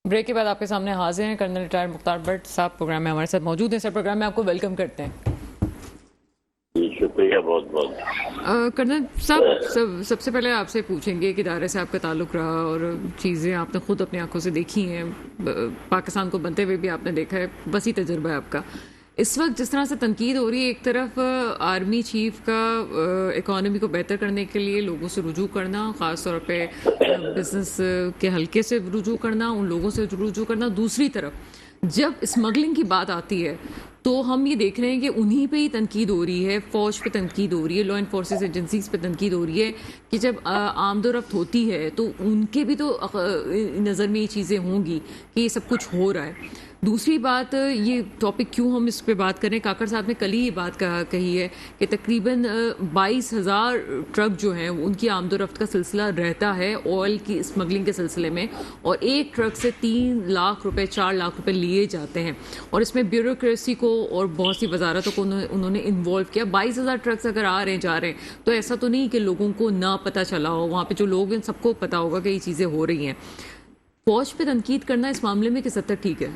Break کے بعد آپ کے سامنے حاضر ہیں کرنل ریٹائرڈ مختار بٹ صاحب، پروگرام میں ہمارے ساتھ موجود ہیں. سر، پروگرام میں آپ کو ویلکم کرتے ہیں. جی شکریہ بہت بہت. کرنل صاحب، سب سے پہلے آپ سے پوچھیں گے کہ ادارے سے آپ کا تعلق رہا اور چیزیں آپ نے خود اپنی آنکھوں سے دیکھی ہیں، پاکستان کو بنتے ہوئے بھی آپ نے دیکھا ہے، وسیع تجربہ ہے آپ کا. اس وقت جس طرح سے تنقید ہو رہی ہے، ایک طرف آرمی چیف کا اکانومی کو بہتر کرنے کے لیے لوگوں سے رجوع کرنا، خاص طور پہ بزنس کے حلقے سے رجوع کرنا، ان لوگوں سے رجوع کرنا. دوسری طرف جب اسمگلنگ کی بات آتی ہے تو ہم یہ دیکھ رہے ہیں کہ انہی پہ ہی تنقید ہو رہی ہے، فوج پہ تنقید ہو رہی ہے، لا انفورسز ایجنسیز پہ تنقید ہو رہی ہے کہ جب آمد و رفت ہوتی ہے تو ان کے بھی تو نظر میں یہ چیزیں ہوں گی کہ یہ سب کچھ ہو رہا ہے. دوسری بات، یہ ٹاپک کیوں ہم اس پہ بات کریں، کاکڑ صاحب نے کل ہی یہ بات کہی ہے کہ تقریباً 22,000 ٹرک جو ہیں ان کی آمد و رفت کا سلسلہ رہتا ہے آئل کی اسمگلنگ کے سلسلے میں، اور ایک ٹرک سے 3 لاکھ روپے 4 لاکھ روپے لیے جاتے ہیں، اور اس میں بیوروکریسی کو اور بہت سی وزارتوں کو انہوں نے انوالو کیا. 22,000 ٹرکس اگر آ رہے ہیں جا رہے ہیں تو ایسا تو نہیں کہ لوگوں کو نہ پتہ چلا ہو، وہاں پہ جو لوگ ہیں سب کو پتہ ہوگا کہ یہ چیزیں ہو رہی ہیں. فوج پہ تنقید کرنا اس معاملے میں کس حد تک ٹھیک ہے؟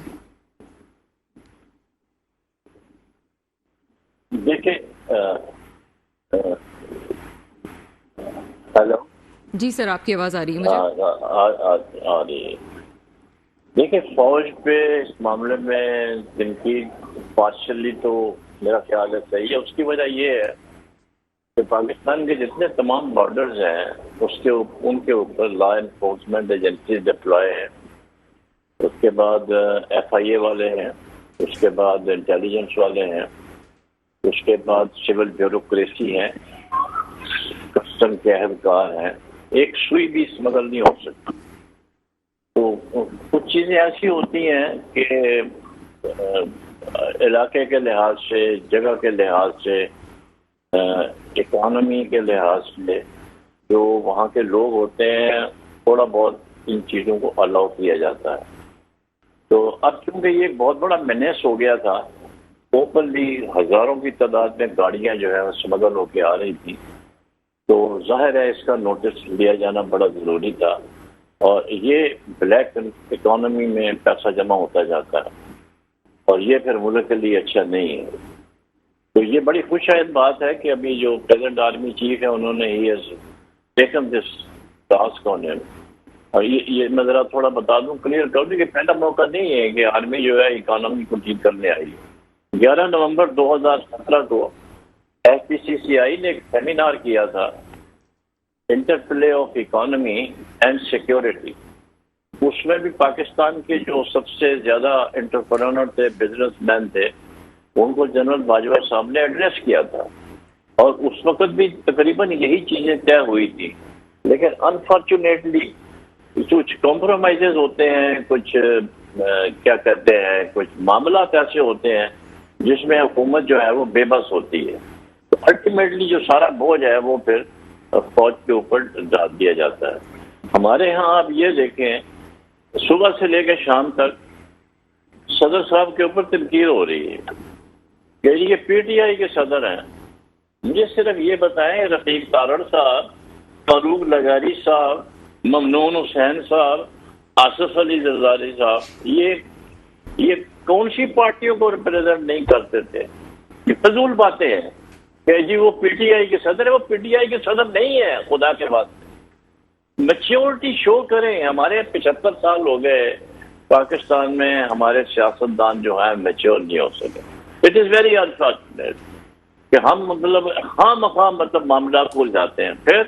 دیکھیں، ہیلو. جی سر، آپ کی آواز آ رہی ہے مجھے. آ رہی ہے. دیکھیں، فوج پہ اس معاملے میں تنقید پارشلی تو میرا خیال ہے صحیح ہے. اس کی وجہ یہ ہے کہ پاکستان کے جتنے تمام بارڈرز ہیں ان کے اوپر لا انفورسمنٹ ایجنسیز ڈپلوائے ہیں. اس کے بعد FIA والے ہیں، اس کے بعد انٹیلیجنس والے ہیں، اس کے بعد سول بیوروکریسی ہیں، کسٹم کے اہلکار ہیں. ایک سوئی بھی اسمگل نہیں ہو سکتی. تو کچھ چیزیں ایسی ہوتی ہیں کہ علاقے کے لحاظ سے، جگہ کے لحاظ سے، اکانومی کے لحاظ سے جو وہاں کے لوگ ہوتے ہیں تھوڑا بہت ان چیزوں کو الاؤ کیا جاتا ہے. تو اب چونکہ یہ ایک بہت بڑا مینیس ہو گیا تھا، اوپنلی ہزاروں کی تعداد میں گاڑیاں جو ہے اسمگل ہو کے آ رہی تھی، تو ظاہر ہے اس کا نوٹس لیا جانا بڑا ضروری تھا. اور یہ بلیک اکانومی میں پیسہ جمع ہوتا جاتا ہے اور یہ پھر ملک کے لیے اچھا نہیں ہے. تو یہ بڑی خوشائند بات ہے کہ ابھی جو پریزنٹ آرمی چیف ہے انہوں نے ہی ٹیکن دس ٹاسک آن ہم. اور یہ میں ذرا تھوڑا بتا دوں، کلیئر کر دوں کہ پہلا موقع نہیں ہے کہ آرمی جو ہے اکانومی کو ٹھیک کرنے آئی. 11 نومبر 2017 کو FPCCI نے ایک سیمینار کیا تھا، interplay of economy and security. اس میں بھی پاکستان کے جو سب سے زیادہ انٹرپرینور تھے، بزنس مین تھے، ان کو جنرل باجوہ صاحب نے ایڈریس کیا تھا. اور اس وقت بھی تقریباً یہی چیزیں طے ہوئی تھی. لیکن انفارچونیٹلی کچھ کمپرومائزز ہوتے ہیں، کچھ کیا کہتے ہیں، کچھ معاملات ایسے ہوتے ہیں جس میں حکومت جو ہے وہ بے بس ہوتی ہے. تو الٹیمیٹلی جو سارا بوجھ ہے وہ پھر فوج کے اوپر ڈال دیا جاتا ہے. ہمارے ہاں آپ یہ دیکھیں، صبح سے لے کے شام تک صدر صاحب کے اوپر تنقید ہو رہی ہے کہ یہ PTI کے صدر ہیں. مجھے صرف یہ بتائیں، رفیق تارڑ صاحب، فاروق لغاری صاحب، ممنون حسین صاحب، آصف علی زرداری صاحب، یہ کون سی پارٹیوں کو ریپرزینٹ نہیں کرتے تھے؟ یہ فضول باتیں ہیں کہ جی وہ PTI کے صدر ہے. وہ PTI کے صدر نہیں ہے. خدا کے واسطے میچیورٹی شو کریں. ہمارے 75 سال ہو گئے پاکستان میں، ہمارے سیاستدان جو ہیں میچیور نہیں ہو سکے. اٹ از ویری انفارچونیٹ کہ ہم خواہ مخواہ معاملات بھول جاتے ہیں. پھر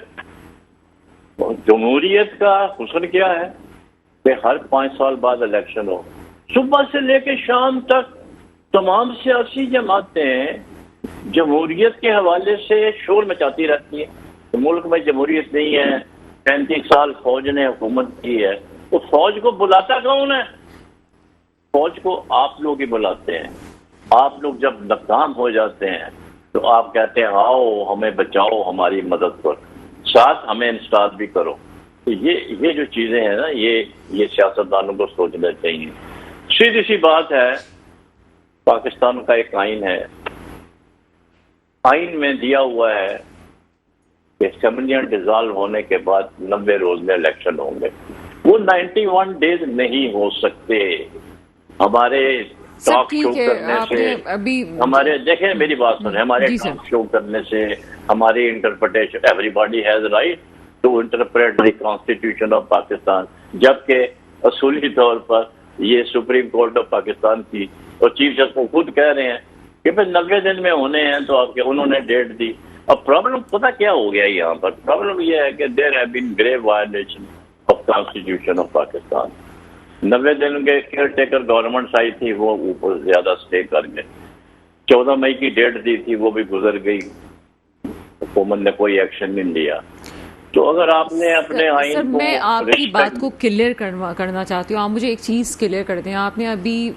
جمہوریت کا حسن کیا ہے کہ ہر 5 سال بعد الیکشن ہو. صبح سے لے کے شام تک تمام سیاسی جماعتیں جمہوریت کے حوالے سے شور مچاتی رہتی ہیں. ملک میں جمہوریت نہیں ہے، 35 سال فوج نے حکومت کی ہے. تو فوج کو بلاتا کون ہے؟ فوج کو آپ لوگ ہی بلاتے ہیں. آپ لوگ جب ناکام ہو جاتے ہیں تو آپ کہتے ہیں آؤ ہمیں بچاؤ، ہماری مدد کرو، ساتھ ہمیں انسٹال بھی کرو. تو یہ جو چیزیں ہیں نا، یہ سیاستدانوں کو سوچنا چاہیے. سیدھی سی بات ہے، پاکستان کا ایک آئین ہے، آئین میں دیا ہوا ہے کہ اسمبلیاں ڈیزالو ہونے کے بعد 90 روز میں الیکشن ہوں گے. وہ 91 ڈیز نہیں ہو سکتے. ہمارے ٹاک شو کرنے سے ہمارے دیکھیں میری بات سنیں, ہمارے ٹاک شو کرنے سے ہماری interpretation, everybody has right to interpret the constitution of Pakistan, جبکہ اصولی طور پر یہ سپریم کورٹ آف پاکستان کی اور چیف جسٹس خود کہہ رہے ہیں کہ پھر 90 دن میں ہونے ہیں, تو آپ کے انہوں نے ڈیٹ دی. اب پرابلم پتہ کیا ہو گیا یہاں پر, پرابلم یہ ہے کہ there have been grave violation of constitution of Pakistan. 90 دن کے کیئر ٹیکر گورنمنٹ آئی تھی, وہ اوپر زیادہ اسٹے کر گئے. 14 مئی کی ڈیٹ دی تھی, وہ بھی گزر گئی, حکومت نے کوئی ایکشن نہیں لیا. تو اگر آپ نے اپنے آئین کو, میں آپ کی بات کو کلیئر کرنا چاہتی ہوں. آپ مجھے ایک چیز کلیئر کر دیں. آپ نے ابھی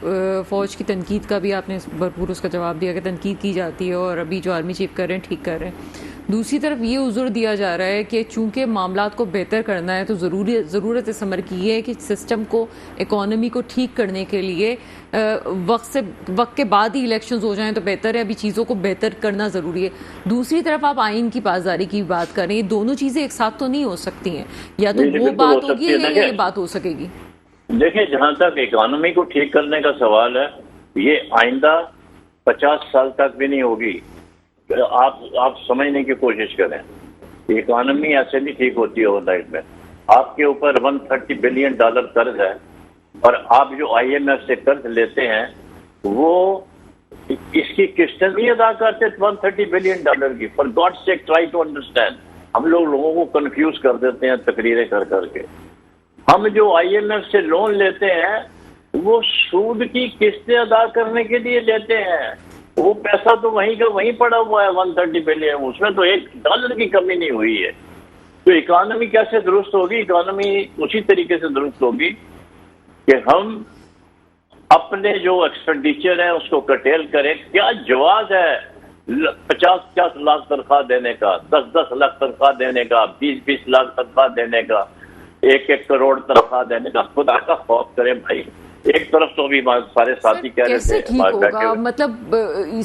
فوج کی تنقید کا بھی آپ نے بھرپور اس کا جواب دیا کہ تنقید کی جاتی ہے اور ابھی جو آرمی چیف کر رہے ہیں ٹھیک کر رہے ہیں. دوسری طرف یہ عذر دیا جا رہا ہے کہ چونکہ معاملات کو بہتر کرنا ہے تو ضرورت اس امر کی یہ ہے کہ سسٹم کو, اکانومی کو ٹھیک کرنے کے لیے وقت کے بعد ہی الیکشنز ہو جائیں تو بہتر ہے. ابھی چیزوں کو بہتر کرنا ضروری ہے. دوسری طرف آپ آئین کی پاسداری کی بات کر رہے ہیں. یہ دونوں چیزیں ایک ساتھ تو نہیں ہو سکتی ہیں, یا تو وہ بات ہوگی یا یہ بات ہو سکے گی. دیکھیں جہاں تک اکانومی کو ٹھیک کرنے کا سوال ہے, یہ آئندہ 50 سال تک بھی نہیں ہوگی. آپ سمجھنے کی کوشش کریں, اکانومی ایسے نہیں ٹھیک ہوتی اوور نائٹ میں. آپ کے اوپر $130 بلین قرض ہے, اور آپ جو آئی ایم ایف سے قرض لیتے ہیں وہ اس کی قسطیں نہیں ادا کرتے $130 بلین کی. For God sake try to understand. ہم لوگوں کو کنفیوز کر دیتے ہیں تقریریں کر کے. ہم جو آئی ایم ایف سے لون لیتے ہیں وہ سود کی قسطیں ادا کرنے کے لیے لیتے ہیں. وہ پیسہ تو وہیں کا وہیں پڑا ہوا ہے 130 بلین, اس میں تو $1 کی کمی نہیں ہوئی ہے. تو اکانومی کیسے درست ہوگی؟ اکانومی اسی طریقے سے درست ہوگی کہ ہم اپنے جو ایکسپینڈیچر ہیں اس کو کرٹیل کریں. کیا جواز ہے 50 لاکھ تنخواہ دینے کا, 10 لاکھ تنخواہ دینے کا, 20 لاکھ تنخواہ دینے کا, 1 کروڑ تنخواہ دینے کا؟ خدا کا خوف کریں بھائی. ایک طرف تو بھی سارے ساتھی کہہ رہے تھے ٹھیک ہوگا, مطلب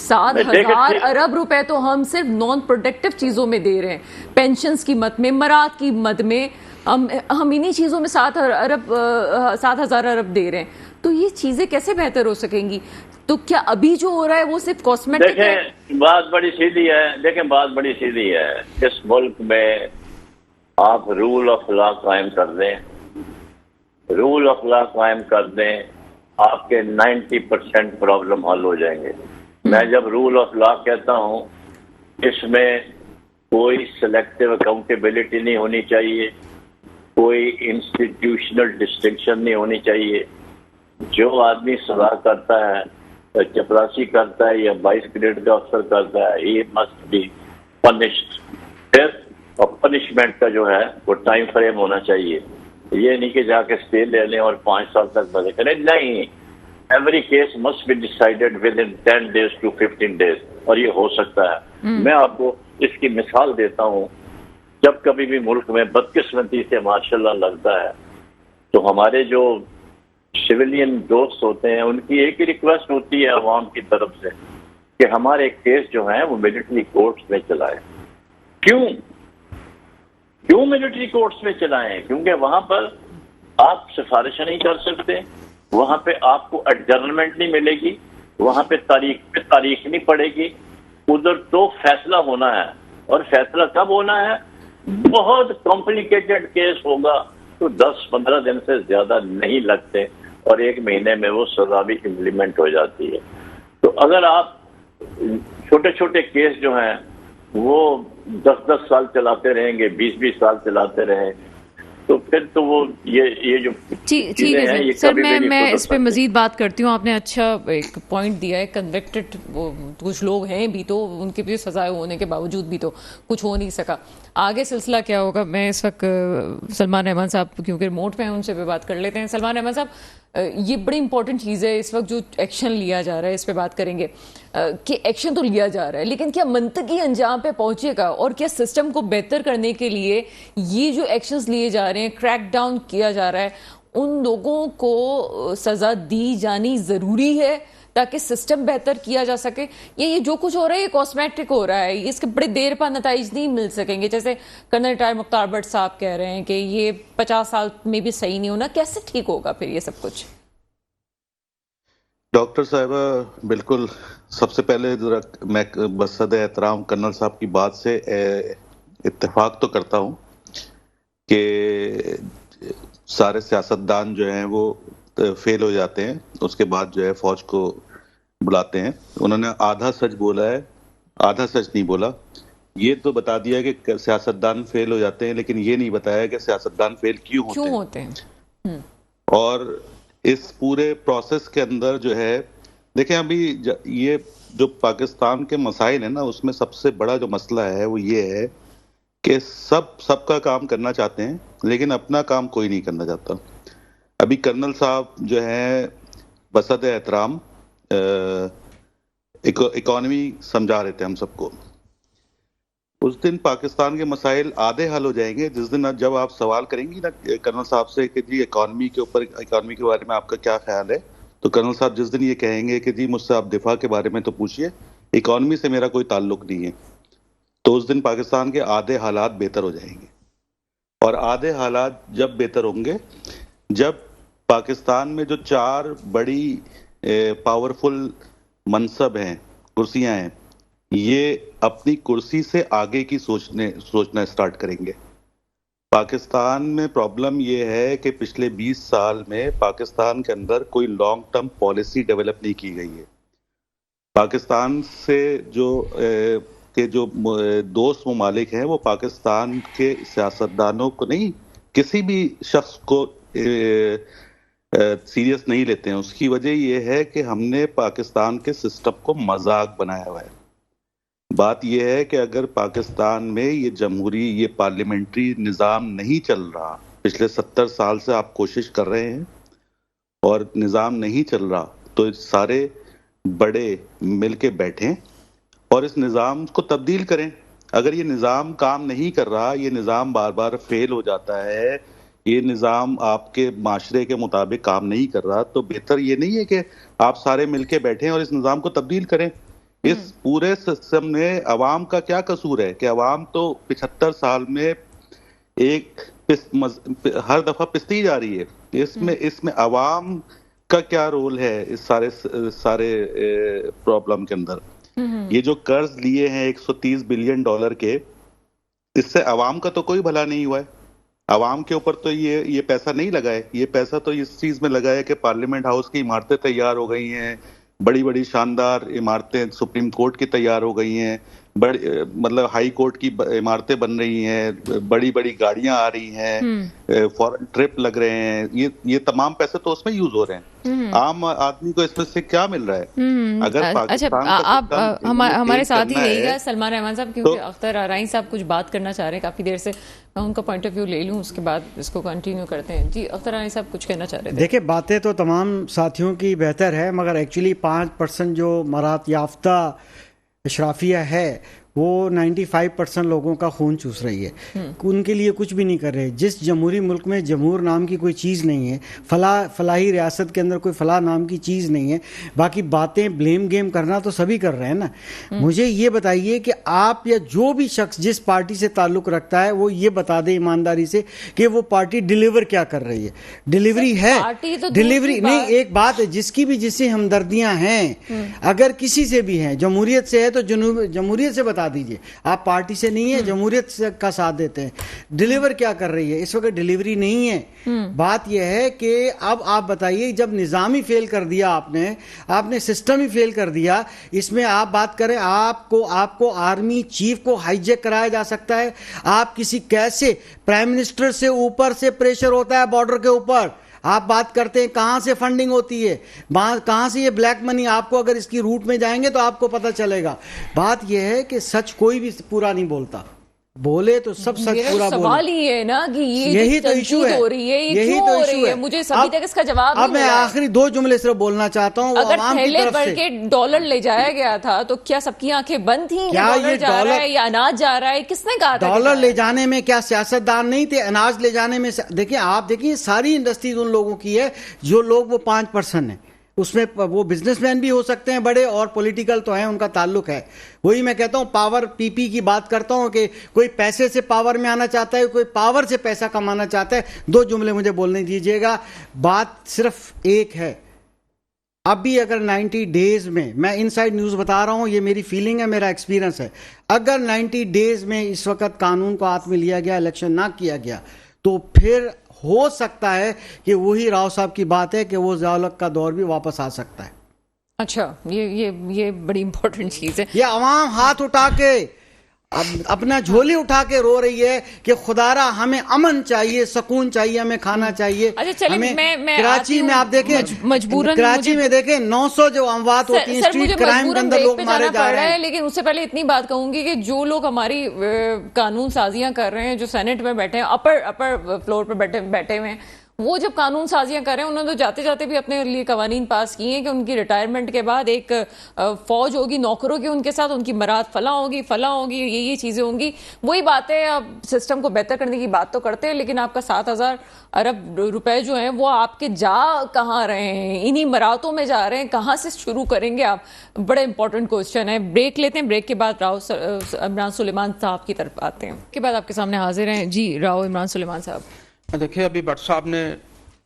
7,000 ارب روپے تو ہم صرف نان پروڈکٹیو چیزوں میں دے رہے ہیں, پینشنز کی مد میں, مراد کی مد میں, ہم انہی چیزوں میں 7,000 ارب دے رہے ہیں. تو یہ چیزیں کیسے بہتر ہو سکیں گی؟ تو کیا ابھی جو ہو رہا ہے وہ صرف کاسمیٹک ہے؟ دیکھیں بات بڑی سیدھی ہے. اس ملک میں آپ رول آف لا قائم کر دیں, رول آف لا قائم کر دیں, آپ کے 90% پرابلم حل ہو جائیں گے. میں جب رول آف لا کہتا ہوں, اس میں کوئی سلیکٹیو اکاؤنٹیبلٹی نہیں ہونی چاہیے, کوئی انسٹیٹیوشنل ڈسٹنکشن نہیں ہونی چاہیے. جو آدمی سزا کرتا ہے, چپراسی کرتا ہے یا 22 گریڈ کا افسر کرتا ہے, یہ مسٹ بی پنشڈ. پھر اور پنشمنٹ کا جو ہے وہ ٹائم فریم ہونا چاہیے. یہ نہیں کہ جا کے اسٹے لے لیں اور 5 سال تک مزے کریں, نہیں. Every case must be decided within 10 days to 15 days, اور یہ ہو سکتا ہے. میں آپ کو اس کی مثال دیتا ہوں. جب کبھی بھی ملک میں بدقسمتی سے ماشاءاللہ لگتا ہے تو ہمارے جو سویلین دوست ہوتے ہیں ان کی ایک ہی ریکویسٹ ہوتی ہے عوام کی طرف سے کہ ہمارے کیس جو ہیں وہ ملٹری کورٹس میں چلائیں. کیوں ملٹری کورٹس میں چلائیں؟ کیونکہ وہاں پر آپ سفارش نہیں کر سکتے, وہاں پہ آپ کو ایڈجرنمنٹ نہیں ملے گی, وہاں پہ تاریخ نہیں پڑے گی. ادھر تو فیصلہ ہونا ہے, اور فیصلہ کب ہونا ہے؟ بہت کمپلیکیٹڈ کیس ہوگا تو 10-15 دن سے زیادہ نہیں لگتے, اور 1 مہینے میں وہ سزا بھی امپلیمنٹ ہو جاتی ہے. تو اگر آپ چھوٹے چھوٹے کیس جو ہیں وہ 10 سال چلاتے رہیں گے, 20 سال چلاتے رہیں, تو پھر تو وہ یہ جو ٹھیک ہے سر, میں اس پہ مزید بات کرتی ہوں. آپ نے اچھا ایک پوائنٹ دیا ہے. کنوکٹڈ کچھ لوگ ہیں بھی تو ان کے بھی سزائے ہونے کے باوجود بھی تو کچھ ہو نہیں سکا. آگے سلسلہ کیا ہوگا؟ میں اس وقت سلمان احمد صاحب کیونکہ ریموٹ پہ ہیں, ان سے بھی بات کر لیتے ہیں. سلمان احمد صاحب, یہ بڑی امپورٹنٹ چیز ہے اس وقت جو ایکشن لیا جا رہا ہے, اس پہ بات کریں گے کہ ایکشن تو لیا جا رہا ہے لیکن کیا منطقی انجام پہ پہنچے گا, اور کیا سسٹم کو بہتر کرنے کے لیے یہ جو ایکشنز لیے جا رہے ہیں, کریک ڈاؤن کیا جا رہا ہے, ان لوگوں کو سزا دی جانی ضروری ہے تاکہ سسٹم بہتر کیا جا سکے؟ یہ جو کچھ ہو رہا ہے یہ کاسمیٹک ہو رہا ہے، اس کے بڑے دیر بعد نتائج نہیں مل سکیں گے؟ جیسے کرنل ریٹائر مختار بٹ صاحب کہہ رہے ہیں کہ یہ 50 سال میں بھی صحیح نہیں ہونا، کیسے ٹھیک ہوگا پھر یہ سب کچھ؟ ڈاکٹر صاحبہ بالکل، سب سے پہلے میں بصد احترام کرنل صاحب کی بات سے اتفاق تو کرتا ہوں کہ سارے سیاستدان جو ہیں وہ فیل ہو جاتے ہیں، اس کے بعد جو ہے فوج کو بلاتے ہیں. انہوں نے آدھا سچ بولا ہے، آدھا سچ نہیں بولا. یہ تو بتا دیا کہ سیاستدان فیل ہو جاتے ہیں، لیکن یہ نہیں بتایا کہ سیاستدان فیل کیوں ہوتے ہیں. اور اس پورے پروسیس کے اندر جو ہے دیکھیں، ابھی یہ جو پاکستان کے مسائل ہیں نا، اس میں سب سے بڑا جو مسئلہ ہے وہ یہ ہے کہ سب کا کام کرنا چاہتے ہیں لیکن اپنا کام کوئی نہیں کرنا چاہتا. ابھی کرنل صاحب جو ہیں بصد احترام اکانومی سمجھا رہے تھے ہم سب کو. اس دن پاکستان کے مسائل آدھے حل ہو جائیں گے جس دن جب آپ سوال کریں گی نا کرنل صاحب سے کہ جی اکانومی کے بارے میں آپ کا کیا خیال ہے، تو کرنل صاحب جس دن یہ کہیں گے کہ جی مجھ سے آپ دفاع کے بارے میں تو پوچھئے، اکانومی سے میرا کوئی تعلق نہیں ہے، تو اس دن پاکستان کے آدھے حالات بہتر ہو جائیں گے. اور آدھے حالات جب بہتر ہوں گے جب پاکستان میں جو 4 بڑی پاورفل منصب ہیں، کرسیاں ہیں، یہ اپنی کرسی سے آگے کی سوچنا سٹارٹ کریں گے. پاکستان میں پرابلم یہ ہے کہ پچھلے 20 سال میں پاکستان کے اندر کوئی لانگ ٹرم پالیسی ڈیولپ نہیں کی گئی ہے. پاکستان سے جو دوست ممالک ہیں وہ پاکستان کے سیاستدانوں کو نہیں، کسی بھی شخص کو سیریس نہیں لیتے ہیں. اس کی وجہ یہ ہے کہ ہم نے پاکستان کے سسٹم کو مذاق بنایا ہوا ہے. بات یہ ہے کہ اگر پاکستان میں یہ پارلیمنٹری نظام نہیں چل رہا، پچھلے 70 سال سے آپ کوشش کر رہے ہیں اور نظام نہیں چل رہا، تو سارے بڑے مل کے بیٹھیں اور اس نظام کو تبدیل کریں. اگر یہ نظام کام نہیں کر رہا، یہ نظام بار بار فیل ہو جاتا ہے، یہ نظام آپ کے معاشرے کے مطابق کام نہیں کر رہا، تو بہتر یہ نہیں ہے کہ آپ سارے مل کے بیٹھیں اور اس نظام کو تبدیل کریں. اس پورے سسٹم میں عوام کا کیا قصور ہے کہ عوام تو 75 سال میں ہر دفعہ پستی جا رہی ہے. اس میں عوام کا کیا رول ہے اس سارے پرابلم کے اندر؟ یہ جو قرض لیے ہیں $130 بلین کے، اس سے عوام کا تو کوئی بھلا نہیں ہوا ہے. عوام کے اوپر تو یہ پیسہ نہیں لگا ہے. یہ پیسہ تو اس چیز میں لگا ہے کہ پارلیمنٹ ہاؤس کی عمارتیں تیار ہو گئی ہیں، بڑی بڑی شاندار عمارتیں سپریم کورٹ کی تیار ہو گئی ہیں، مطلب ہائی کورٹ کی عمارتیں بن رہی ہیں، بڑی بڑی گاڑیاں آ رہی ہیں، فورن ٹرپ لگ رہے ہیں. یہ تمام پیسے تو اس میں یوز ہو رہے ہیں. عام آدمی کو اس میں سے کیا مل رہا ہے؟ اگر پاکستان آپ ہمارے ساتھ ہی رہیے گا سلمان رحمان صاحب، کیونکہ اختر آرائیں صاحب کچھ بات کرنا چاہ رہے ہیں کافی دیر سے. میں ان کا پوائنٹ آف ویو لے لوں، اس کے بعد اس کو کنٹینیو کرتے ہیں. جی اختر آرائیں صاحب کچھ کہنا چاہ رہے تھے. دیکھیں باتیں تو تمام ساتھیوں کی بہتر ہے، مگر ایکچولی 5% جو مراعات یافتہ اشرافیہ ہے وہ 95% لوگوں کا خون چوس رہی ہے. ان کے لیے کچھ بھی نہیں کر رہے. جس جمہوری ملک میں جمہور نام کی کوئی چیز نہیں ہے، فلاحی ریاست کے اندر کوئی فلاح نام کی چیز نہیں ہے، باقی باتیں بلیم گیم کرنا تو سبھی کر رہے ہیں نا. مجھے یہ بتائیے کہ آپ یا جو بھی شخص جس پارٹی سے تعلق رکھتا ہے وہ یہ بتا دے ایمانداری سے کہ وہ پارٹی ڈیلیور کیا کر رہی ہے. ڈیلیوری ہے، ڈیلیوری نہیں. ایک بات ہے، جس کی بھی جس سے ہمدردیاں ہیں، اگر کسی سے بھی ہیں، جمہوریت سے ہے تو جمہوریت سے بتا دیجئے. آپ پارٹی سے نہیں ہے، جمہوریت کا ساتھ دیتے ہیں. ڈیلیور کیا کر رہی ہے؟ اس وقت ڈیلیوری نہیں ہے. بات یہ ہے کہ اب آپ بتائیے، جب نظام ہی فیل کر دیا آپ نے سسٹم ہی فیل کر دیا، اس میں آپ بات کریں آپ کو آرمی چیف کو ہائی جیک کرایا جا سکتا ہے؟ آپ کسی کیسے پرائم منسٹر سے اوپر سے پریشر ہوتا ہے بارڈر کے اوپر، آپ بات کرتے ہیں کہاں سے فنڈنگ ہوتی ہے، کہاں سے یہ بلیک منی، آپ کو اگر اس کی روٹ میں جائیں گے تو آپ کو پتہ چلے گا. بات یہ ہے کہ سچ کوئی بھی پورا نہیں بولتا، بولے تو سب سچ پورا بولے. سوال یہ ہے نا کہ یہی تو ایشو ہے، یہی تو ایشو ہے. مجھے ابھی تک اس کا جواب نہیں اب میں آخری 2 جملے صرف بولنا چاہتا ہوں. اگر تھیلے بھر کے ڈالر لے جایا گیا تھا تو کیا سب کی آنکھیں بند تھیں؟ کیا یہ ڈالر ہے یا اناج جا رہا ہے؟ کس نے کہا تھا ڈالر لے جانے میں کیا سیاستدان نہیں تھے؟ اناج لے جانے میں دیکھیں، آپ دیکھیں ساری انڈسٹریز ان لوگوں کی ہے جو لوگ وہ 5% ہیں. اس میں وہ بزنس مین بھی ہو سکتے ہیں بڑے اور پولیٹیکل تو ہیں, ان کا تعلق ہے. وہی میں کہتا ہوں پاور پی پی کی بات کرتا ہوں کہ کوئی پیسے سے پاور میں آنا چاہتا ہے, کوئی پاور سے پیسہ کمانا چاہتا ہے. 2 جملے مجھے بولنے دیجیے گا. بات صرف ایک ہے, ابھی اگر 90 ڈیز میں ان سائڈ نیوز بتا رہا ہوں, یہ میری فیلنگ ہے, میرا ایکسپیرنس ہے, اگر 90 ڈیز میں اس وقت قانون کو ہاتھ میں لیا گیا, الیکشن نہ کیا گیا, تو پھر ہو سکتا ہے کہ وہی راؤ صاحب کی بات ہے کہ وہ ضیاء الحق کا دور بھی واپس آ سکتا ہے. اچھا, یہ بڑی امپورٹنٹ چیز ہے. یہ عوام ہاتھ اٹھا کے اپنا جھولی اٹھا کے رو رہی ہے کہ خدارا ہمیں امن چاہیے, سکون چاہیے, ہمیں کھانا چاہیے. کراچی میں آپ دیکھیں, کراچی میں دیکھیں 900 جو اموات ہوتی ہیں اسٹریٹ کرائم کے اندر, لوگ مارے جا رہے ہیں. لیکن اس سے پہلے اتنی بات کہوں گی کہ جو لوگ ہماری قانون سازیاں کر رہے ہیں, جو سینٹ میں بیٹھے ہیں, اپر فلور پہ بیٹھے ہوئے ہیں, وہ جب قانون سازیاں کر رہے ہیں, انہوں نے تو جاتے جاتے بھی اپنے لیے قوانین پاس کیے ہیں کہ ان کی ریٹائرمنٹ کے بعد ایک فوج ہوگی نوکروں کی, ان کے ساتھ ان کی برات فلاں ہوگی, یہ چیزیں ہوں گی. وہی باتیں اب سسٹم کو بہتر کرنے کی بات تو کرتے ہیں, لیکن آپ کا 7,000 ارب روپے جو ہیں وہ آپ کے جا کہاں رہے ہیں, انہی مراتوں میں جا رہے ہیں, کہاں سے شروع کریں گے آپ؟ بڑے امپورٹنٹ کوسچن ہے. بریک لیتے ہیں, بریک کے بعد راؤ عمران سلیمان صاحب کی طرف آتے ہیں. کے بعد آپ کے سامنے حاضر ہیں جی راؤ عمران سلیمان صاحب. دیکھیں, ابھی بٹ صاحب نے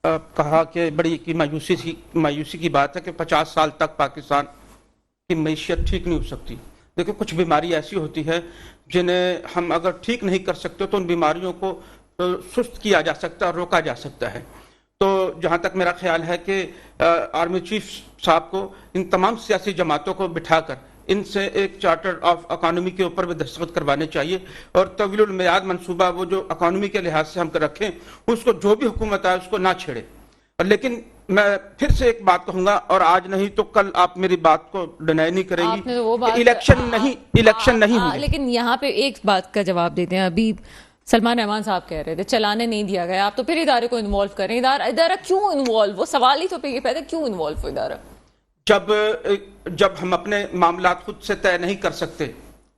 کہا کہ بڑی مایوسی کی بات ہے کہ 50 سال تک پاکستان کی معیشت ٹھیک نہیں ہو سکتی. دیکھیں, کچھ بیماری ایسی ہوتی ہے جنہیں ہم اگر ٹھیک نہیں کر سکتے تو ان بیماریوں کو سست کیا جا سکتا ہے اور روکا جا سکتا ہے. تو جہاں تک میرا خیال ہے کہ آرمی چیف صاحب کو ان تمام سیاسی جماعتوں کو بٹھا کر ان سے ایک چارٹر آف اکانومی کے اوپر بھی دستخط کروانے چاہیے, اور طویل المیعاد منصوبہ وہ جو اکانومی کے لحاظ سے ہم رکھیں, اس کو جو بھی حکومت آئے اس کو نہ چھیڑے. لیکن میں پھر سے ایک بات کہوں گا, اور آج نہیں تو کل آپ میری بات کو ڈینائی نہیں کریں گی کہ الیکشن نہیں ہوئے. لیکن یہاں پہ ایک بات کا جواب دیتے ہیں. ابھی سلمان رحمان صاحب کہہ رہے تھے چلانے نہیں دیا گیا, آپ تو پھر ادارے کو انوالو کریں. ادارہ کیوں انوالو؟ وہ سوال ہی تو پہ یہ پیدا, کیوں انوالو ہو ادارہ؟ جب ہم اپنے معاملات خود سے طے نہیں کر سکتے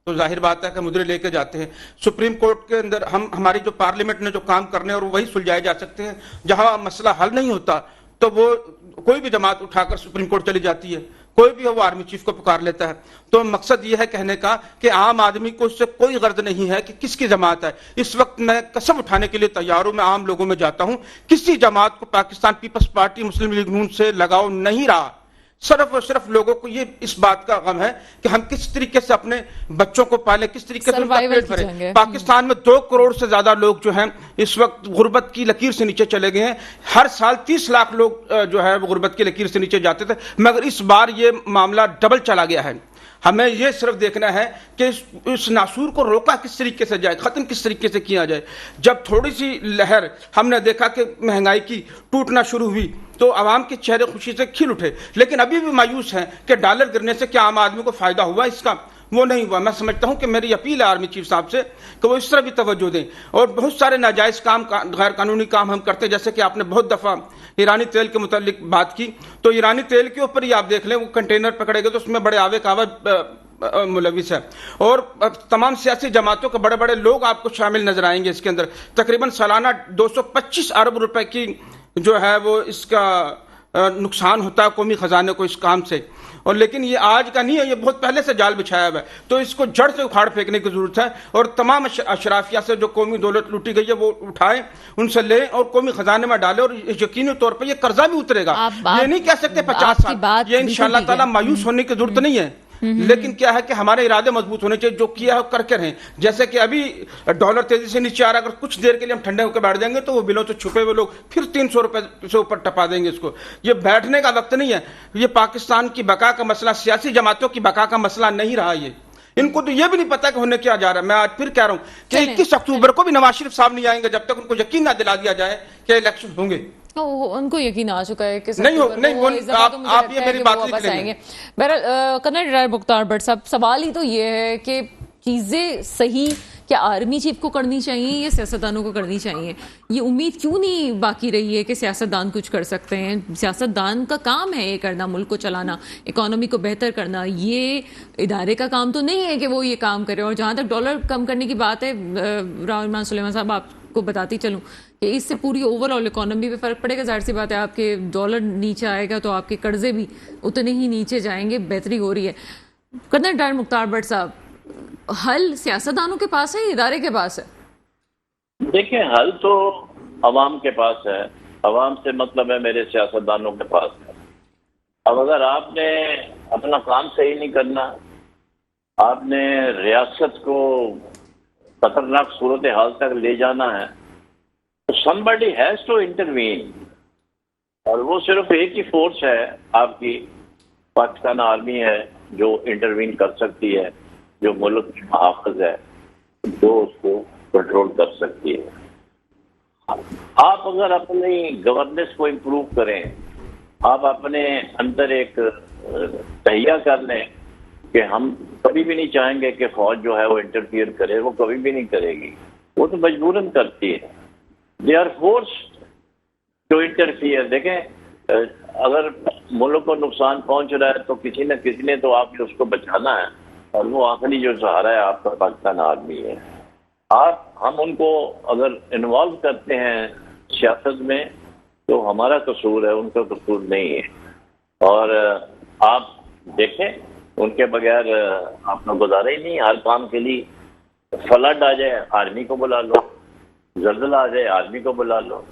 تو ظاہر بات ہے کہ مدرے لے کے جاتے ہیں. سپریم کورٹ کے اندر ہماری جو پارلیمنٹ نے جو کام کرنے اور وہی سلجھائے جا سکتے ہیں. جہاں مسئلہ حل نہیں ہوتا تو وہ کوئی بھی جماعت اٹھا کر سپریم کورٹ چلی جاتی ہے, کوئی بھی وہ آرمی چیف کو پکار لیتا ہے. تو مقصد یہ ہے کہنے کا کہ عام آدمی کو اس سے کوئی غرض نہیں ہے کہ کس کی جماعت ہے. اس وقت میں قسم اٹھانے کے لیے تیار ہوں, میں عام لوگوں میں جاتا ہوں, کسی جماعت کو پاکستان پیپلز پارٹی مسلم لیگ نون سے لگاؤ نہیں رہا. صرف اور صرف لوگوں کو یہ اس بات کا غم ہے کہ ہم کس طریقے سے اپنے بچوں کو پالیں, کس طریقے سے ان کا پیٹ بھریں. پاکستان میں 2 کروڑ سے زیادہ لوگ جو ہیں اس وقت غربت کی لکیر سے نیچے چلے گئے ہیں. ہر سال 30 لاکھ لوگ جو ہے وہ غربت کی لکیر سے نیچے جاتے تھے, مگر اس بار یہ معاملہ ڈبل چلا گیا ہے. ہمیں یہ صرف دیکھنا ہے کہ اس ناسور کو روکا کس طریقے سے جائے, ختم کس طریقے سے کیا جائے. جب تھوڑی سی لہر ہم نے دیکھا کہ مہنگائی کی ٹوٹنا شروع ہوئی تو عوام کے چہرے خوشی سے کھل اٹھے, لیکن ابھی بھی مایوس ہیں کہ ڈالر گرنے سے کیا عام آدمی کو فائدہ ہوا اس کا؟ وہ نہیں ہوا. میں سمجھتا ہوں کہ میری اپیل ہے آرمی چیف صاحب سے کہ وہ اس طرح بھی توجہ دیں. اور بہت سارے ناجائز کام, غیر قانونی کام ہم کرتے, جیسے کہ آپ نے بہت دفعہ ایرانی تیل کے متعلق بات کی, تو ایرانی تیل کے اوپر ہی آپ دیکھ لیں وہ کنٹینر پکڑے گئے تو اس میں بڑے آوے کاوے ملوث ہے, اور تمام سیاسی جماعتوں کے بڑے بڑے لوگ آپ کو شامل نظر آئیں گے اس کے اندر. تقریباً سالانہ 225 ارب روپے کی جو ہے وہ اس کا نقصان ہوتا ہے قومی خزانے کو اس کام سے. اور لیکن یہ آج کا نہیں ہے, یہ بہت پہلے سے جال بچھایا ہوا ہے. تو اس کو جڑ سے اکھاڑ پھینکنے کی ضرورت ہے, اور تمام اشرافیہ سے جو قومی دولت لوٹی گئی ہے وہ اٹھائیں, ان سے لیں اور قومی خزانے میں ڈالیں, اور یقینی طور پر یہ قرضہ بھی اترے گا. یہ نہیں کہہ سکتے 50 سال, یہ انشاءاللہ تعالی مایوس ہونے کی ضرورت نہیں ہے. لیکن کیا ہے کہ ہمارے ارادے مضبوط ہونے چاہیے, جو کیا ہے کر کے رہیں. جیسے کہ ابھی ڈالر تیزی سے نیچے آ رہا ہے, اگر کچھ دیر کے لیے ہم ٹھنڈے ہو کے بیٹھ جائیں گے تو وہ بلوں سے چھپے ہوئے لوگ پھر 300 روپے سے اوپر ٹپا دیں گے اس کو. یہ بیٹھنے کا وقت نہیں ہے. یہ پاکستان کی بقا کا مسئلہ, سیاسی جماعتوں کی بقا کا مسئلہ نہیں رہا. یہ ان کو تو یہ بھی نہیں پتا کہ ہونے کیا جا رہا ہے. میں آج پھر کہہ رہا ہوں کہ 21 اکتوبر کو بھی نواز شریف صاحب نہیں آئیں گے جب تک ان کو یقین نہ دلا دیا جائے کہ الیکشن ہوں گے. ان کو یقین آ چکا ہے کہ آپ یہ میری بات آئیں گے. بہرحال کرنل ڈرائر مختار بٹ صاحب, سوال ہی تو یہ ہے کہ چیزیں صحیح کیا آرمی چیف کو کرنی چاہیے یا سیاستدانوں کو کرنی چاہیے؟ یہ امید کیوں نہیں باقی رہی ہے کہ سیاستدان کچھ کر سکتے ہیں؟ سیاستدان کا کام ہے یہ کرنا, ملک کو چلانا, اکانومی کو بہتر کرنا. یہ ادارے کا کام تو نہیں ہے کہ وہ یہ کام کرے. اور جہاں تک ڈالر کم کرنے کی بات ہے, راؤ عمران سلیمان صاحب آپ کو بتاتی چلوں کہ اس سے پوری اوور آل اکانومی پہ فرق پڑے گا. ظاہر سی بات ہے آپ کے ڈالر نیچے آئے گا تو آپ کے قرضے بھی اتنے ہی نیچے جائیں گے. بہتری ہو رہی ہے. کرنل ڈار مختار بٹ صاحب, حل سیاستدانوں کے پاس ہے, ادارے کے پاس ہے؟ دیکھیں, حل تو عوام کے پاس ہے. عوام سے مطلب ہے میرے سیاستدانوں کے پاس ہے. اب اگر آپ نے اپنا کام صحیح نہیں کرنا, آپ نے ریاست کو خطرناک صورتحال تک لے جانا ہے, تو somebody has to intervene. اور وہ صرف ایک ہی فورس ہے آپ کی, پاکستان آرمی ہے جو انٹروین کر سکتی ہے, جو ملک کی محافظ ہے, جو اس کو کنٹرول کر سکتی ہے. آپ اگر اپنی گورننس کو امپروو کریں, آپ اپنے اندر ایک تہیہ کر لیں کہ ہم کبھی بھی نہیں چاہیں گے کہ فوج جو ہے وہ انٹرفیئر کرے, وہ کبھی بھی نہیں کرے گی, وہ تو مجبوراً کرتی ہے. They are forced to interfere. دیکھیں, اگر ملک کو نقصان پہنچ رہا ہے تو کسی نہ کسی نے تو آپ نے اس کو بچانا ہے, اور وہ آخری جو سہارا ہے آپ کا پاکستان آرمی ہے. ہم ان کو اگر انوالو کرتے ہیں سیاست میں تو ہمارا قصور ہے, ان کا قصور نہیں ہے. اور آپ دیکھیں, ان کے بغیر آپ نے گزارا ہی نہیں. ہر کام کے لیے فلڈ آ جائے آرمی کو بلا لو, زلزلہ آ جائے آرمی کو بلا لو,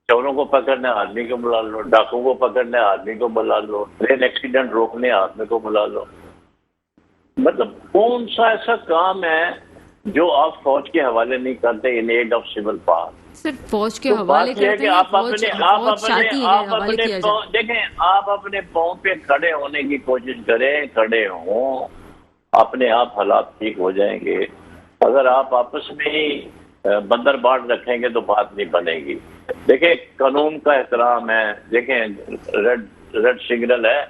چوروں کو پکڑنے آدمی کو بلا لو, ڈاکوں کو پکڑنے آدمی کو بلا لو, ٹرین ایکسیڈنٹ روکنے آدمی کو بلا لو. مطلب کون سا ایسا کام ہے جو آپ فوج کے حوالے نہیں کرتے ان ایڈ آف سول پار؟ صرف فوج کے حوالے کرتے ہیں, دیکھیں, آپ اپنے پاؤں پہ کھڑے ہونے کی کوشش کریں, کھڑے ہوں, اپنے آپ حالات ٹھیک ہو جائیں گے. اگر آپ آپس میں ہی بندر باڑ رکھیں گے تو بات نہیں بنے گی. دیکھیں, قانون کا احترام ہے. دیکھیں, ریڈ سگنل ہے,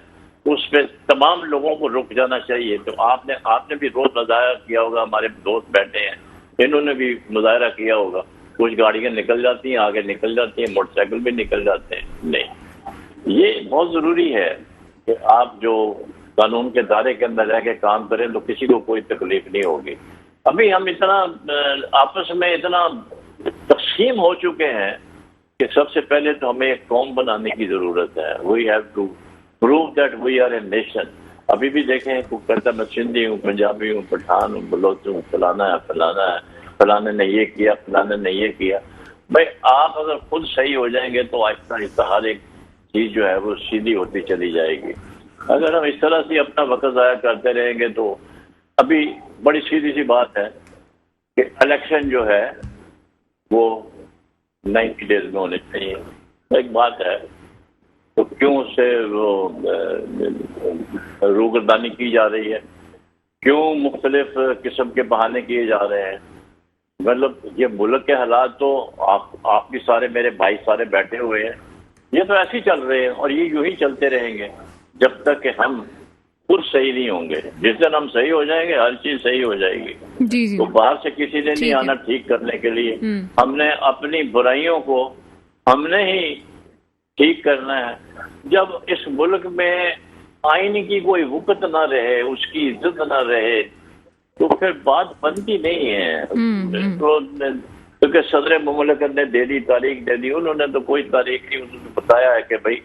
اس پہ تمام لوگوں کو رک جانا چاہیے. تو آپ نے بھی روز مظاہرہ کیا ہوگا, ہمارے دوست بیٹھے ہیں انہوں نے بھی مظاہرہ کیا ہوگا. کچھ گاڑیاں نکل جاتی ہیں, آگے نکل جاتی ہیں, موٹر سائیکل بھی نکل جاتے ہیں. نہیں, یہ بہت ضروری ہے کہ آپ جو قانون کے دائرے کے اندر رہ کے کام کریں تو کسی کو کوئی تکلیف نہیں ہوگی. ابھی ہم اتنا آپس میں اتنا تقسیم ہو چکے ہیں کہ سب سے پہلے تو ہمیں ایک قوم بنانے کی ضرورت ہے. We have to prove that we are a nation. ابھی بھی دیکھیں, کوئی کہتا میں سندھی ہوں, پنجابی ہوں, پٹھان ہوں, بلوچ ہوں, فلانا ہے, فلانے نے یہ کیا, فلانے نے یہ کیا. بھائی, آپ اگر خود صحیح ہو جائیں گے تو آہستہ آہستہ ہر ایک چیز جو ہے وہ سیدھی ہوتی چلی جائے گی. اگر ہم اس طرح سے اپنا وقت ضائع کرتے رہیں گے تو ابھی بڑی سیدھی سی بات ہے کہ الیکشن جو ہے وہ 90 ڈیز میں ہونے چاہیے. ایک بات ہے, تو کیوں اس سے وہ روگردانی کی جا رہی ہے, کیوں مختلف قسم کے بہانے کیے جا رہے ہیں؟ مطلب یہ ملک کے حالات تو آپ بھی سارے میرے بھائی سارے بیٹھے ہوئے ہیں, یہ تو ایسے ہی چل رہے ہیں اور یہ یوں ہی چلتے رہیں گے جب تک کہ ہم خود صحیح نہیں ہوں گے. جس دن ہم صحیح ہو جائیں گے ہر چیز صحیح ہو جائے گی. جی تو باہر سے کسی نے نہیں آنا ٹھیک کرنے کے لیے. ہم نے اپنی برائیوں کو ہم نے ہی ٹھیک کرنا ہے. جب اس ملک میں آئین کی کوئی وقت نہ رہے, اس کی عزت نہ رہے, تو پھر بات بنتی نہیں ہے. کیونکہ صدر مملکت نے دے دی, تاریخ دے دی, انہوں نے تو کوئی تاریخ نہیں, انہوں نے بتایا ہے کہ بھائی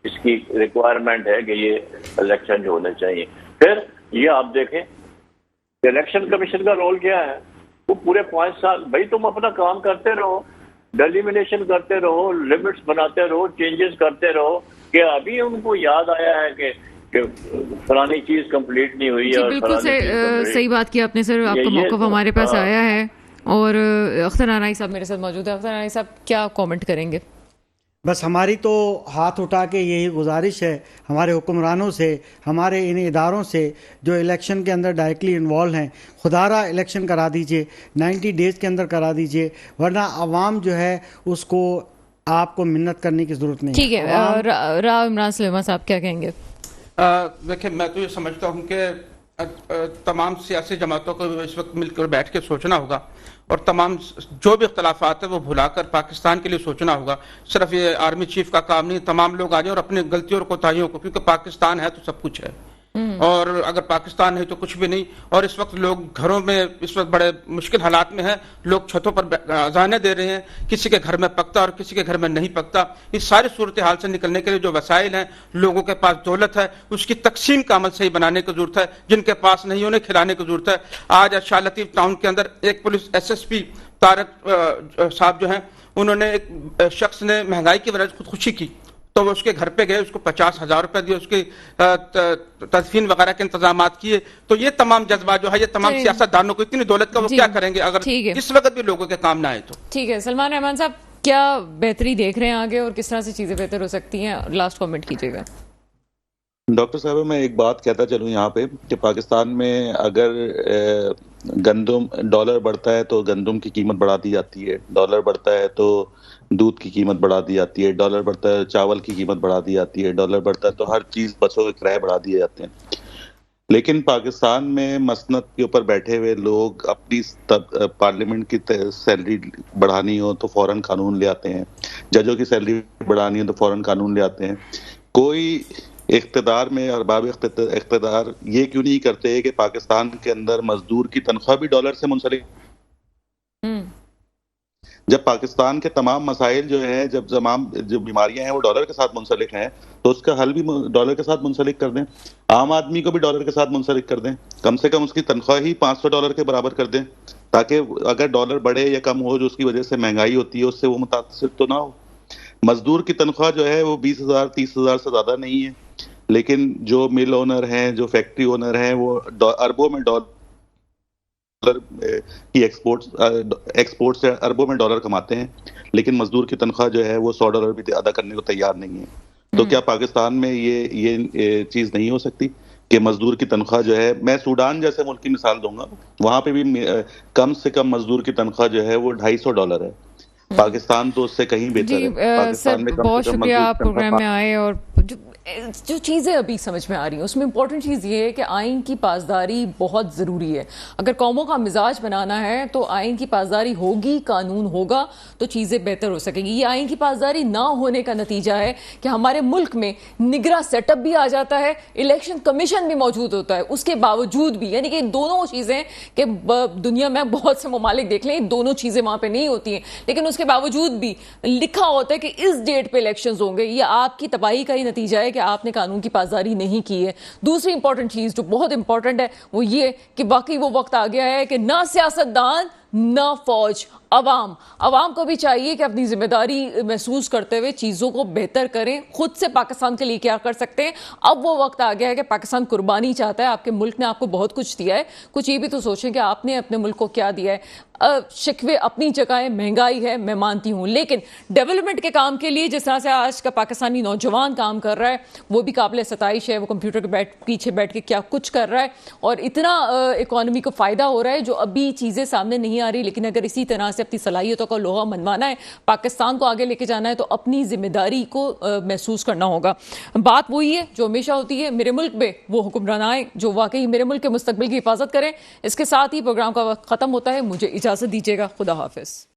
اس کی ریکوائرمنٹ ہے کہ یہ الیکشن جو ہونے چاہیے. پھر یہ آپ دیکھیں کہ الیکشن کمیشن کا رول کیا ہے, وہ پورے 5 سال بھائی تم اپنا کام کرتے رہو, ڈیلیمینیشن کرتے رہو, لمٹس بناتے رہو, چینجز کرتے رہو. کہ ابھی ان کو یاد آیا ہے کہ فلانی چیز کمپلیٹ نہیں ہوئی ہے. بالکل صحیح بات کی آپ نے سر. آپ کا موقف ہمارے پاس آیا ہے اور اختر نانائی صاحب میرے ساتھ موجود ہے. اختر نانائی صاحب کیا کامنٹ کریں گے؟ بس ہماری تو ہاتھ اٹھا کے یہی گزارش ہے ہمارے حکمرانوں سے, ہمارے ان اداروں سے جو الیکشن کے اندر ڈائریکٹلی انوالو ہیں, خدارہ الیکشن کرا دیجئے, 90 ڈیز کے اندر کرا دیجئے, ورنہ عوام جو ہے اس کو آپ کو منت کرنے کی ضرورت نہیں. ٹھیک ہے, راو عمران سلیمان صاحب کیا کہیں گے؟ دیکھیں, میں تو یہ سمجھتا ہوں کہ تمام سیاسی جماعتوں کو اس وقت مل کر بیٹھ کے سوچنا ہوگا اور تمام جو بھی اختلافات ہیں وہ بھلا کر پاکستان کے لیے سوچنا ہوگا. صرف یہ آرمی چیف کا کام نہیں, تمام لوگ آ جائیں اور اپنی غلطیوں اور کوتاہیوں کو, کیونکہ پاکستان ہے تو سب کچھ ہے, اور اگر پاکستان نہیں تو کچھ بھی نہیں. اور اس وقت لوگ گھروں میں اس وقت بڑے مشکل حالات میں ہیں. لوگ چھتوں پر اذانیں دے رہے ہیں, کسی کے گھر میں پکتا اور کسی کے گھر میں نہیں پکتا. اس ساری صورتحال سے نکلنے کے لیے جو وسائل ہیں, لوگوں کے پاس دولت ہے, اس کی تقسیم کا عمل صحیح بنانے کی ضرورت ہے. جن کے پاس نہیں انہیں کھلانے کی ضرورت ہے. آج شاہ لطیف ٹاؤن کے اندر ایک پولیس SSP طارق صاحب جو ہیں, انہوں نے ایک شخص نے مہنگائی کی وجہ سے خودکشی کی, تو وہ اس کے گھر پہ گئے, اس کو 50,000 روپے دیے, اس کی تدفین وغیرہ کے انتظامات کیے. تو یہ تمام جذبات جو ہے, یہ تمام سیاست دانوں کو اتنی دولت کا وہ کیا کریں گے اگر اس وقت بھی لوگوں کے کام نہ آئے تو. ٹھیک ہے سلمان رحمان صاحب, کیا بہتری دیکھ رہے ہیں آگے اور کس طرح سے چیزیں بہتر ہو سکتی ہیں؟ لاسٹ کامنٹ کیجیے گا. ڈاکٹر صاحب میں ایک بات کہتا چلوں یہاں پہ کہ پاکستان میں اگر گندم ڈالر بڑھتا ہے تو گندم کی قیمت بڑھا دی جاتی ہے, ڈالر بڑھتا ہے تو دودھ کی قیمت بڑھا دی جاتی ہے, ڈالر بڑھتا ہے چاول کی قیمت بڑھا دی جاتی ہے, ڈالر بڑھتا ہے تو ہر چیز بسوں کے کرائے بڑھا دیے جاتے ہیں. لیکن پاکستان میں مسند کے اوپر بیٹھے ہوئے لوگ اپنی پارلیمنٹ کی سیلری بڑھانی ہو تو فوراً قانون لے آتے ہیں, ججوں کی سیلری بڑھانی ہو تو فوراً قانون لے آتے ہیں. کوئی اقتدار میں ارباب اقتدار یہ کیوں نہیں کرتے کہ پاکستان کے اندر مزدور کی تنخواہ بھی ڈالر سے منسلک؟ جب پاکستان کے تمام مسائل جو ہیں, جو بیماریاں ہیں وہ ڈالر کے ساتھ منسلک ہیں, تو اس کا حل بھی ڈالر کے ساتھ منسلک کر دیں. عام آدمی کو بھی ڈالر کے ساتھ منسلک کر دیں, کم سے کم اس کی تنخواہ ہی $500 کے برابر کر دیں, تاکہ اگر ڈالر بڑھے یا کم ہو جو اس کی وجہ سے مہنگائی ہوتی ہے اس سے وہ متاثر تو نہ ہو. مزدور کی تنخواہ جو ہے وہ 20,000 30,000 سے زیادہ نہیں ہے, لیکن جو مل اونر ہیں, جو فیکٹری اونر ہیں, وہ اربوں میں ڈالر کی ایکسپورٹ سے اربوں میں ڈالر کماتے ہیں, لیکن مزدور کی تنخواہ جو ہے وہ $100 بھی ادا کرنے کو تیار نہیں ہے. تو کیا پاکستان میں یہ چیز نہیں ہو سکتی کہ مزدور کی تنخواہ جو ہے, میں سوڈان جیسے ملک کی مثال دوں گا, وہاں پہ بھی کم سے کم مزدور کی تنخواہ جو ہے وہ $250 ہے. پاکستان تو اس سے کہیں بہتر ہے. سر بہت شکریہ آپ پروگرام میں آئے, اور جو چیزیں ابھی سمجھ میں آ رہی ہیں اس میں امپورٹنٹ چیز یہ ہے کہ آئین کی پاسداری بہت ضروری ہے. اگر قوموں کا مزاج بنانا ہے تو آئین کی پاسداری ہوگی, قانون ہوگا تو چیزیں بہتر ہو سکیں گی. یہ آئین کی پاسداری نہ ہونے کا نتیجہ ہے کہ ہمارے ملک میں نگراں سیٹ اپ بھی آ جاتا ہے, الیکشن کمیشن بھی موجود ہوتا ہے, اس کے باوجود بھی, یعنی کہ دونوں چیزیں کہ دنیا میں بہت سے ممالک دیکھ لیں دونوں چیزیں وہاں پہ نہیں ہوتی ہیں, لیکن اس کے باوجود بھی لکھا ہوتا ہے کہ اس ڈیٹ پہ الیکشنز ہوں گے. یہ آپ کی تباہی کا ہی نتیجہ ہے کہ آپ نے قانون کی پاسداری نہیں کی ہے. دوسری امپورٹنٹ چیز جو بہت امپورٹنٹ ہے وہ یہ کہ واقعی وہ وقت آ گیا ہے کہ نہ سیاستدان نہ فوج, عوام کو بھی چاہیے کہ اپنی ذمہ داری محسوس کرتے ہوئے چیزوں کو بہتر کریں. خود سے پاکستان کے لیے کیا کر سکتے ہیں, اب وہ وقت آ گیا ہے کہ پاکستان قربانی چاہتا ہے. آپ کے ملک نے آپ کو بہت کچھ دیا ہے, کچھ یہ بھی تو سوچیں کہ آپ نے اپنے ملک کو کیا دیا ہے. شکوے اپنی جگہ ہے, مہنگائی ہے, میں مانتی ہوں, لیکن ڈیولپمنٹ کے کام کے لیے جس طرح سے آج کا پاکستانی نوجوان کام کر رہا ہے وہ بھی قابل ستائش ہے. وہ کمپیوٹر کے پیچھے بیٹھ کے کیا کچھ کر رہا ہے اور اتنا اکانومی کو فائدہ ہو رہا ہے جو ابھی چیزیں سامنے نہیں آ رہی. لیکن اگر اسی طرح سے اپنی صلاحیتوں کا لوہا منوانا ہے, پاکستان کو آگے لے کے جانا ہے, تو اپنی ذمہ داری کو محسوس کرنا ہوگا. بات وہی ہے جو ہمیشہ ہوتی ہے, میرے ملک میں وہ حکمران آئیں جو واقعی میرے ملک کے مستقبل کی حفاظت کریں. اس کے ساتھ ہی پروگرام کا وقت ختم ہوتا ہے. مجھے اجازت دیجیے گا. خدا حافظ.